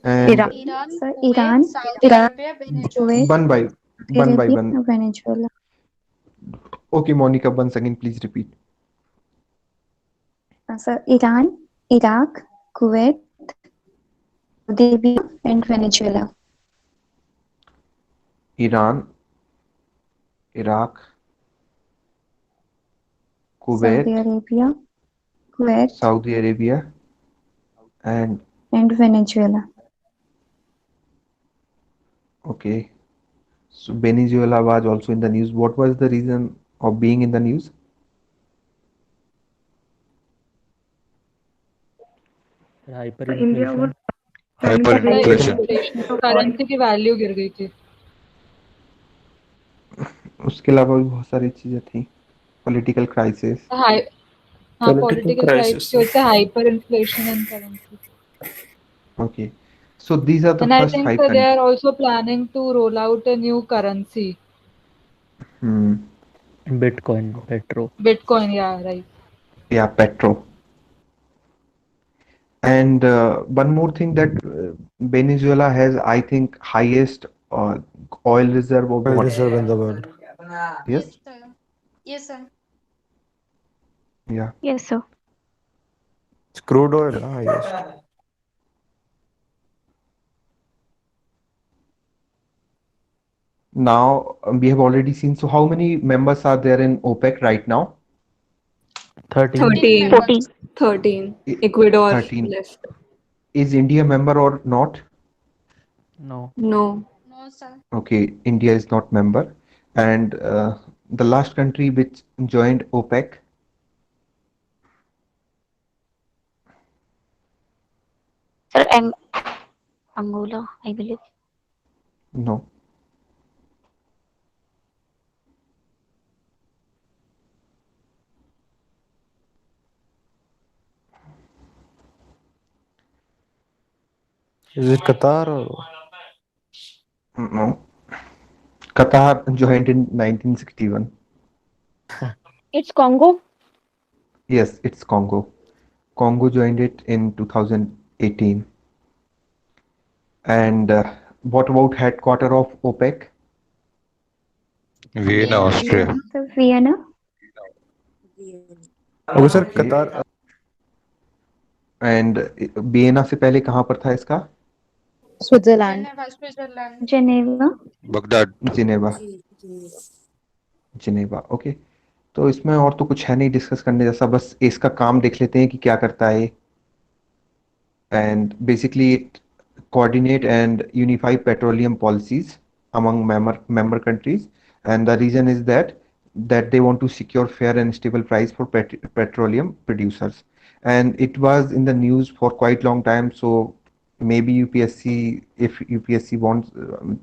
And Iran, Iran, sir, Kuwait, Saudi Iran, Arabia, Venezuela. Kuwait, one by Saudi one by Arabia, one. and Venezuela. Okay, Monica, once again, please repeat. Sir, Iran, Iraq, Kuwait, Saudi Arabia, and Venezuela. Iran, Iraq, Saudi Kuwait, Arabia, Kuwait, Saudi Arabia, and and Venezuela. okay. So Venezuela was also in the news. What was the reason of being in the news? India was Hyperinflation. planning to raise the Hyperinflation. Inflation, of oil. Currency की value गिर गई थी। उसके अलावा भी बहुत सारी चीजें थी। Political crisis. हाई हाँ Political पॉलिटिकल क्राइसिस crisis. की वजह से hyper inflation and currency. Okay. So these are the And I first think five so they countries. are also planning to roll out a new currency. Hmm. Bitcoin, Petro. Bitcoin, yeah, right. Yeah, Petro. And one more thing, that Venezuela has, I think, highest oil reserve of Oil what? reserve in the world. Yes. Sir. Yes, sir. Yeah. Yes, sir. It's crude oil, highest. Now we have already seen. So how many members are there in OPEC right now? 13. 13. 14. 13. I- Ecuador 13. left. Is India member or not? No. No. No, sir. Okay, India is not member. And the last country which joined OPEC? Sir, Angola, I believe. No. Is it Qatar or No. Qatar joined in 1961. It's Congo. Yes, it's Congo. Congo joined it in 2018. And what about headquarter of OPEC? Vienna, Austria. So Vienna. okay, sir, Qatar? And Vienna से पहले कहाँ पर था इसका? Switzerland. Geneva. Baghdad. Geneva. Geneva, okay. तो इसमें और तो कुछ है नहीं डिस्कस करने जैसा, बस इसका काम देख लेते हैं कि क्या करता है. And basically it coordinate and unify petroleum policies among member countries, and the reason is that they want to secure fair and stable price for petroleum producers. And it was in the news for quite long time, so maybe UPSC, if UPSC wants,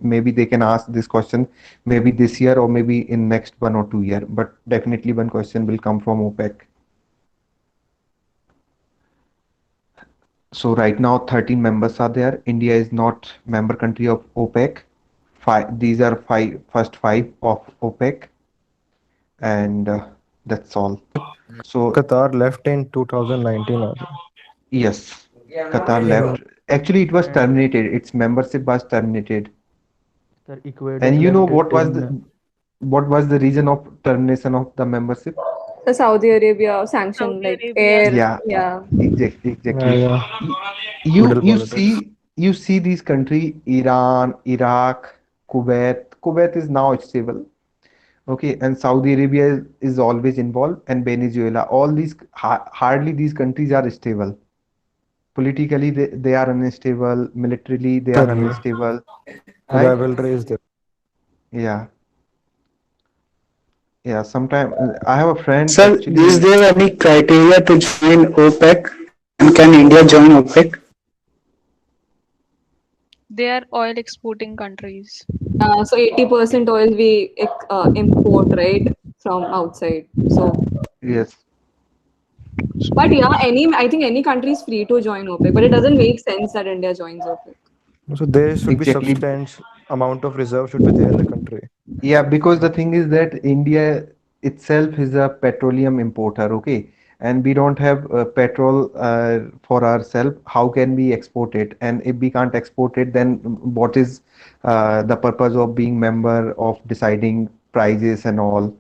maybe they can ask this question maybe this year or maybe in next 1 or 2 year, but definitely one question will come from OPEC. So right now 13 members are there. India is not member country of OPEC. These are first five of OPEC, and that's all. So Qatar left in 2019 also. yes, Qatar left. Actually, it was terminated. Its membership was terminated. Sir, Ecuador And you know left what was the reason of termination of the membership? The Saudi Arabia sanction, like air. Yeah. Exactly. Yeah. You see these countries, Iran, Iraq, Kuwait. Kuwait is now stable. Okay, and Saudi Arabia is always involved, and Venezuela. All these hardly these countries are stable. Politically, they are unstable. Militarily, they are unstable. Right? Rivalry is there. Yeah. Sometimes I have a friend. Sir, actually, is there any criteria to join OPEC? And can India join OPEC? They are oil exporting countries. So 80% oil we import, right, from outside. So yes. But yeah, I think any country is free to join OPEC, but it doesn't make sense that India joins OPEC. So there should Exactly. be substantial amount of reserve should be there in the country. Yeah, because the thing is that India itself is a petroleum importer, okay, and we don't have petrol for ourselves. How can we export it? And if we can't export it, then what is the purpose of being member of deciding prices and all?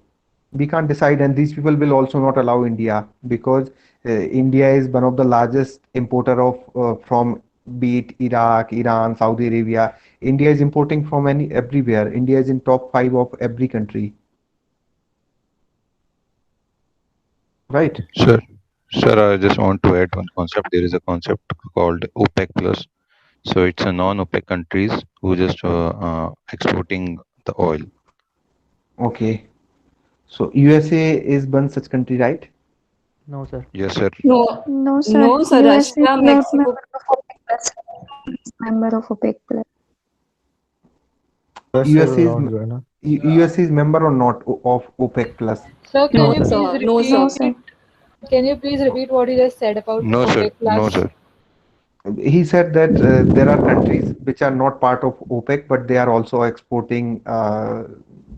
We can't decide, and these people will also not allow India, because India is one of the largest importer of from be it Iraq, Iran, Saudi Arabia. India is importing from everywhere. India is in top 5 of every country. Right? Sir, I just want to add one concept. There is a concept called OPEC Plus. So it's a non-OPEC countries who just exporting the oil. Okay. So USA is one such country, right? No, sir. Yes, sir. No, sir. No, sir. US is Russia, not Mexico. member of OPEC Plus. USA is member or not of OPEC Plus? Sir, No, can you sir. please No, repeat? sir. Can you please repeat what you just said about No, sir. OPEC Plus? No, sir. He said that there are countries which are not part of OPEC, but they are also exporting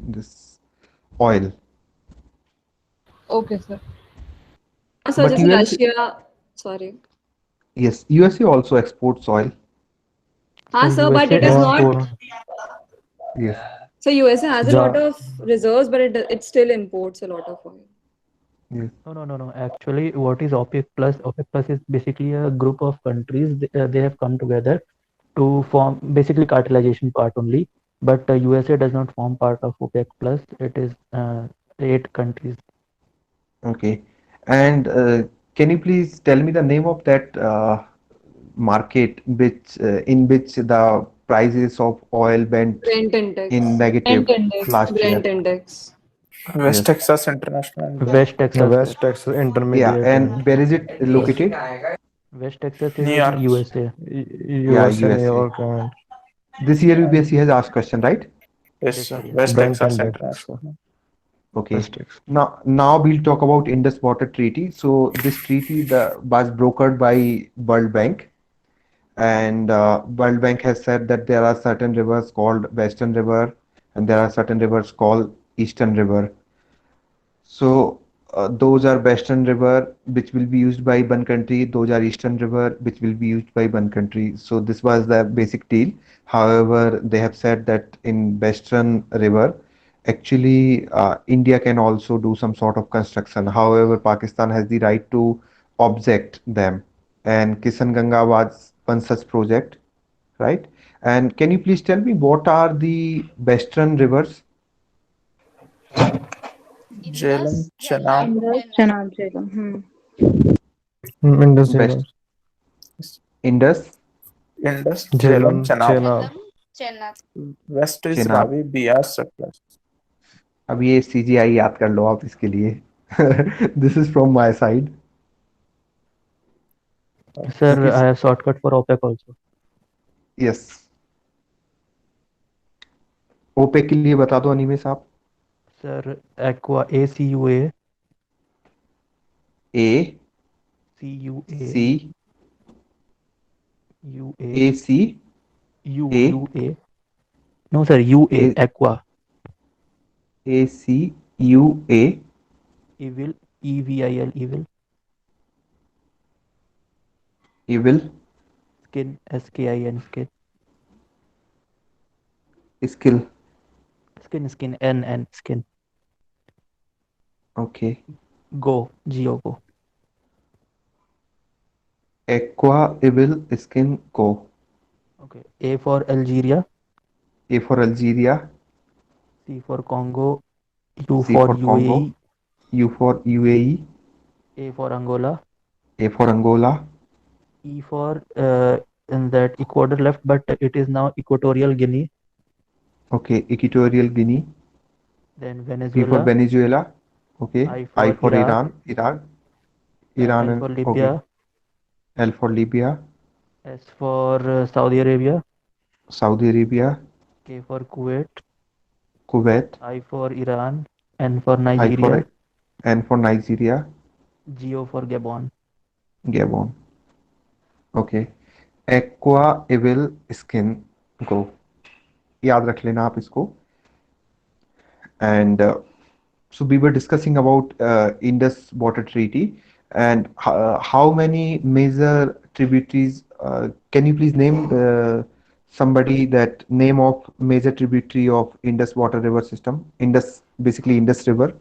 this oil. Okay, sir. So But just US Russia. Sorry. Yes, USA also exports oil. Sir, but it is not. Yes. So USA has a lot of reserves, but it still imports a lot of oil. Yes. No. Actually, what is OPEC Plus? OPEC Plus is basically a group of countries. They have come together to form basically cartelization part only. But USA does not form part of OPEC Plus. It is 8 countries. Okay. And can you please tell me the name of that market in which the prices of oil went Brent index. in negative last year? Brent index. West Texas International. West Texas. Yeah, Intermediate. and where is it located? West Texas is New in York. USA. USA, New York, and This year UPSC has asked question, right? Yes, sir. West Brent Texas index. International. Okay. Now we'll talk about Indus Water Treaty. So this treaty was brokered by World Bank, and World Bank has said that there are certain rivers called Western River and there are certain rivers called Eastern River. So those are Western River which will be used by one country. Those are Eastern River which will be used by one country. So this was the basic deal. However, they have said that in Western River, actually India can also do some sort of construction. However, Pakistan has the right to object them. And Kisan Ganga was one such project, right? And can you please tell me what are the Western rivers? Jhelum, Chenab, Indus, Chenab, Jhelum. Indus, West Indus, Indus, Jhelum, Jhelum, Chenab. Chenab. West is Chenab. Ravi, Bias, Satluj. अब ये CGI याद कर लो आप इसके लिए. This is from my side. Sir, Okay, I have shortcut for OPEC also. yes. OPEC के लिए बता दो अनिमेश आप. Sir, Aqua, ACUA, A CUA, C UA, A C A UA. No, sir, UA, A Aqua, A C U A Evil, EVIL, Evil, Evil Skin, SKIN, Skin, Skill. Skin, NN, Skin, Okay. Go, Go. Aqua Evil Skin Co. Okay, A for Algeria, A for Algeria. C for Congo, U C for for Congo. UAE, U for UAE. A for Angola, A for Angola. E for in that Ecuador left, but it is now Equatorial Guinea. Okay. Equatorial Guinea. Then V for Venezuela, Venezuela. Okay. I I for for Iraq, Iraq. Iran L and for okay. Libya, L for Libya. S for Saudi Arabia, Saudi Arabia. K for Kuwait, Kuwait. I for Iran, N for I for Nigeria, N for Nigeria. Geo for Gabon. Gabon. Okay. Aqua Evil Skin Go. याद रख लेना आप इसको. And so we were discussing about Indus Water Treaty and how many major tributaries. Can you please name somebody that name of major tributary of Indus Water River system? Indus, basically Indus River.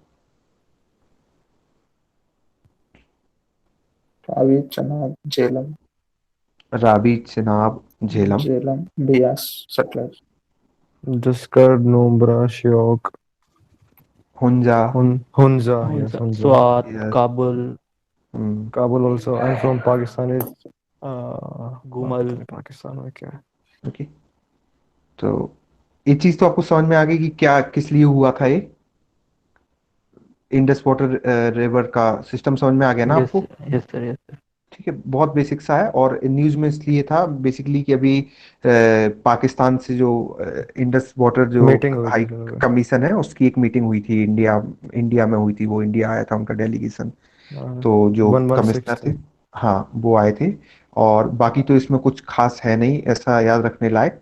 Ravi, Chenab, Jhelum, Ravi, Chenab, Jhelum. Jhelum, Bias, Satluj. Jaskar, Numbra, Shyok, Hunja. Hunza, yes, Hunza. Swat, Yes. Kabul, Kabul also. I'm from Pakistan. It's Gumal. Pakistan में क्या है? Okay. तो ये चीज तो आपको समझ में आ गई कि क्या किस लिए हुआ था ये इंडस वाटर रिवर का सिस्टम समझ में आ गया ना Yes, आपको. yes, sir, yes, sir. ठीक है, बहुत बेसिक सा है और न्यूज में इसलिए था बेसिकली कि अभी पाकिस्तान से जो इंडस वाटर जो मीटिंग हुई हाई थी दोनों में। कमीशन है उसकी एक मीटिंग हुई थी इंडिया में हुई थी. वो इंडिया आया था उनका डेलीगेशन. तो जो 116 कमिश्नर थे हाँ वो आए थे और बाकी तो इसमें कुछ खास है नहीं ऐसा याद रखने लायक.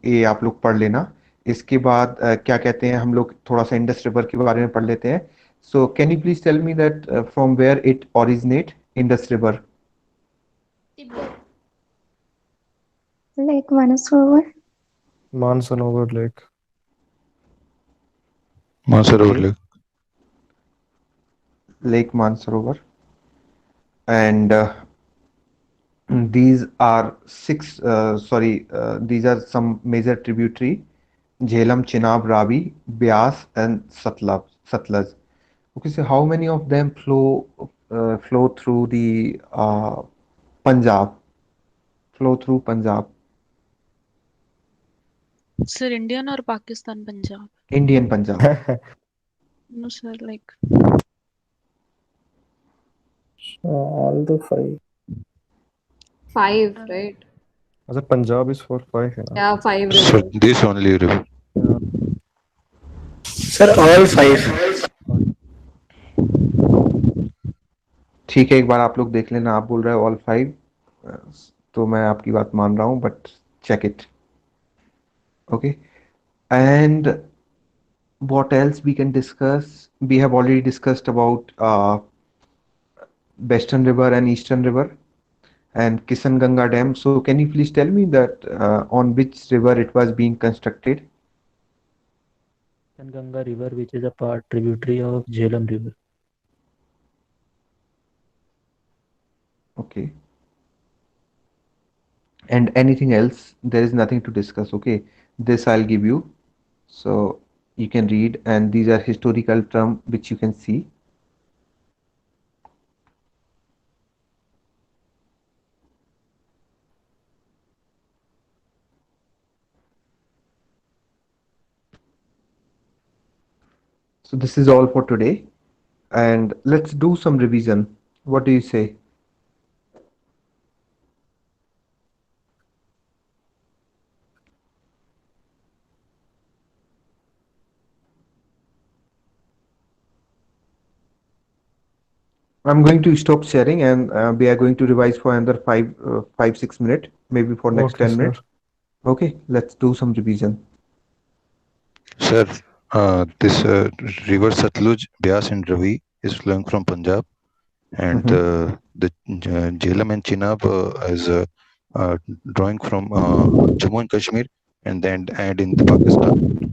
ये आप लोग पढ़ लेना. इसके बाद क्या कहते हैं हम लोग थोड़ा सा इंडस रिवर के बारे में पढ़ लेते हैं. So can you please tell me that from where it originate Indus river? Lake Manasovar. Mansarovar Lake. Mansarovar Lake. Lake Mansarovar. And these are these are some major tributary: Jhelum, Chenab, Ravi, Beas, and Satluj. Okay, so how many of them flow through the Punjab? Flow through Punjab. Sir, Indian or Pakistan, Punjab? Indian Punjab. No, sir, like All the five. 5, right? Also Punjab is for 5 है ना? Yeah, 5 So rivers. this only river. Sir, all 5. ठीक है, एक बार आप लोग देख लेना. आप बोल रहे हो ऑल 5. तो मैं आपकी बात मान रहा हूँ, but check it. Okay. And what else we can discuss? We have already discussed about Western River and Eastern River and Kisan Ganga Dam. So can you please tell me that on which river it was being constructed? Ganga River, which is a part tributary of Jhelum River. Okay. And anything else? There is nothing to discuss. Okay. This I'll give you. So you can read, and these are historical terms which you can see. So this is all for today, and let's do some revision. What do you say? I'm going to stop sharing, and we are going to revise for another 6 minutes, maybe for next Okay, 10 sir. minutes. Okay, let's do some revision. Sir, this river Satluj, Beas and Ravi is flowing from Punjab, and the Jhelum and Chenab is drawing from Jammu and Kashmir, and then and in the Pakistan.